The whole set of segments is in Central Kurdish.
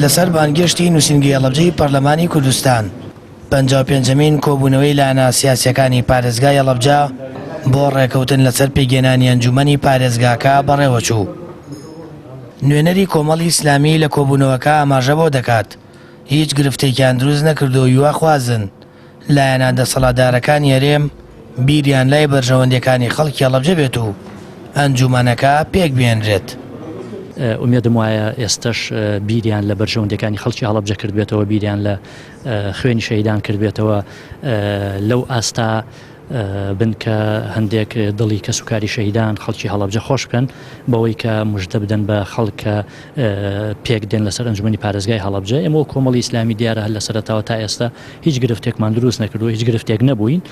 لەسەر بانگێشتی نووسینگەی هەڵەبجەی پەرلەمانی کوردستان 55مین کۆبوونەوەی لایەنە سیاسیەکانی پارێزگای هەڵەبجە بۆ ڕێکەوتن لەسەر پێگەێنانی ئەنجومەنی پارێزگاکە بەڕێوەچوو. نوێنەری کۆمەڵی ئیسلامی لە کۆبوونەوەکە ئاماژە بۆ دەکات هیچ گرفتێکیان دروست نەکردو و خوازن لایەنە دەسەڵاتدارەکانی هەرێم بیریان لای بەرژەوەندەکانی خەڵکی هەڵەبجە بێت و ئەنجومەنەکە پێک بێنرێت. ئومێدم وایە ئێستش بیریان لە بەرژەوەندەکانی خەڵکی هەڵەبجە کرد بێتەوە، بیریان لە خوێنی شەهیدان کرد بێتەوە، لەو ئاستا بن کە هەندێک دڵی کە سوکاری شەهیدان خەڵکی هەڵەبجە خۆش بکەن بەوەی کە موژدە بدەن بە خەڵکە پێک دێن لەسەر ئەنجومەنی پارێزگای هەڵەبجە. ئێمە کۆمەڵی ئیسلامی دیارە هەر لە سەرەتاوە تا ئێستا هیچ گرفتێکمان دروست نەکردو، هیچ گرفتێک نەبووین،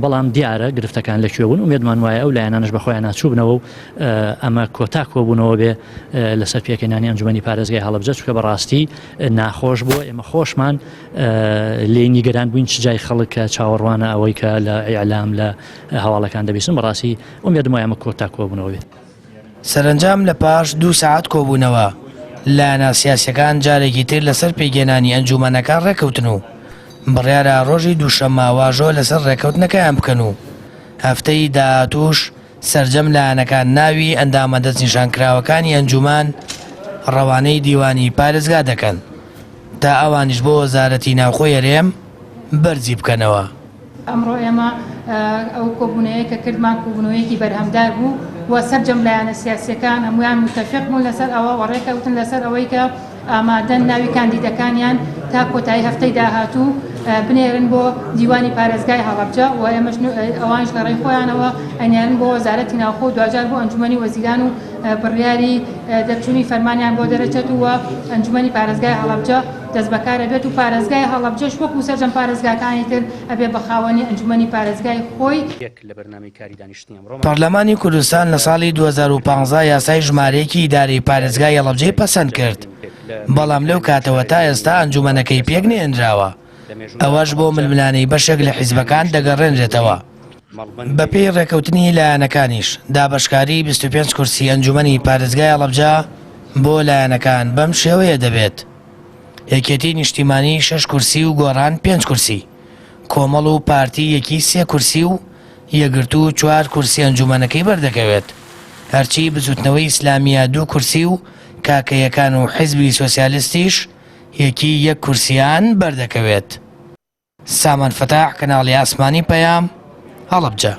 بەڵام دیارە گرفتەکان لەکوێ بوون. ئومێدمان وایە ئەو لایەنانش بەخۆیان ناچووبنەوە و ئەمە کۆتا کۆبوونەوە بێ لەسەر پێکهێنانی ئەنجومەنی پارێزگای هەڵەبجە، چونکە بەڕاستی ناخۆش بووە. ئێمە خۆشمان لێ نیگەران بووین چ جای خەڵک چاوەڕوانە ئەوەی کە لە ئیعلام لە هەواڵەکان دەبیستن. بەڕاستی ئومێدم وایە ئەمە کۆتا کۆبوونەوە بێت. سەرنجام لە پاش 2 ساعت کۆبوونەوە لایەنە سیاسیەکان جارێکی تر لەسەر پێگەێنانی ئەنجومەنەکان ڕێکەوتن و بڕیارە ڕۆژی دووشەممە واژۆ لەسەر ڕێکەوتنەکەیان بکەن و هەفتەی داهاتووش سەرجەم لایەنەکان ناوی ئەندامە دەستنیشانکراوەکانی ئەنجومان ڕەوانەی دیوانی پارێزگا دەکەن تا ئەوانیش بۆ وەزارەتی ناوخۆی هەرێم بەرزی بکەنەوە. ئەمڕۆ ئێمە ئەو کۆبوونەیە کە کردمان کۆبوونەوەیەکی بەرهەمدار بوو و سەرجەم لایەنە سیاسیەکان هەمویان متەفق بوون لەسەر ئەوە و ڕێکەوتن لەسەر ئەوەی کە ئامادەن ناوی کاندیدەکانیان تا کۆتایی هەفتەی داهاتوو بنێرن بۆ دیوانی پارێزگای هەڵەبجە و ئێمەش ئەوانش لە ڕێی خۆیانەوە ئەنیان بۆ وەزارەتی ناوخۆ دوجار بۆ ئەنجومەنی وەزیران و بڕیاری دەرچوونی فەرمانیان بۆ دەرەچێت و ئەنجومەنی پارێزگای هەڵەبجە دەست بەکارە بێت و پارێزگای هەڵەبجەش وەکو سەرجەم پارێزگاکانی تر ئەبێ بە خاوەنی ئەنجومەنی پارێزگای خۆی. پەرلەمانی کوردستان لە ساڵی 2015 یاسای ژمارەیەکی ئیدارەی پارێزگای هەڵەبجەی پەسەند کرد، بەڵام لەو کاتەوە تا ئێستا ئەنجومەنەکەی پێک نێنراوە. ئەوەش بۆ ململانەی بەشێک لە حیزبەکان دەگەڕێنرێتەوە. بەپێی ڕێکەوتنی لایەنەکانیش دابەشکاری 25 کورسی ئەنجومەنی پارێزگای هەڵەبجە بۆ لایەنەکان بەم شێوەیە دەبێت: یەکێتی نیشتیمانی 6 کورسی و گۆڕان 5 کورسی، کۆمەڵ و پارتی یەکی 3 کورسی و یەگرتو 4 کورسی ئەنجومەنەکەی بەردەکەوێت. هەرچی بزوتنەوەی ئیسلامیە 2 کورسی و کاکەیەکان و حیزبی سۆسیالیستیش یەکی 1 کورسیان بەردەکەوێت. سامان فەتاح، کەناڵی ئاسمانی پەیام، هەڵەبجە.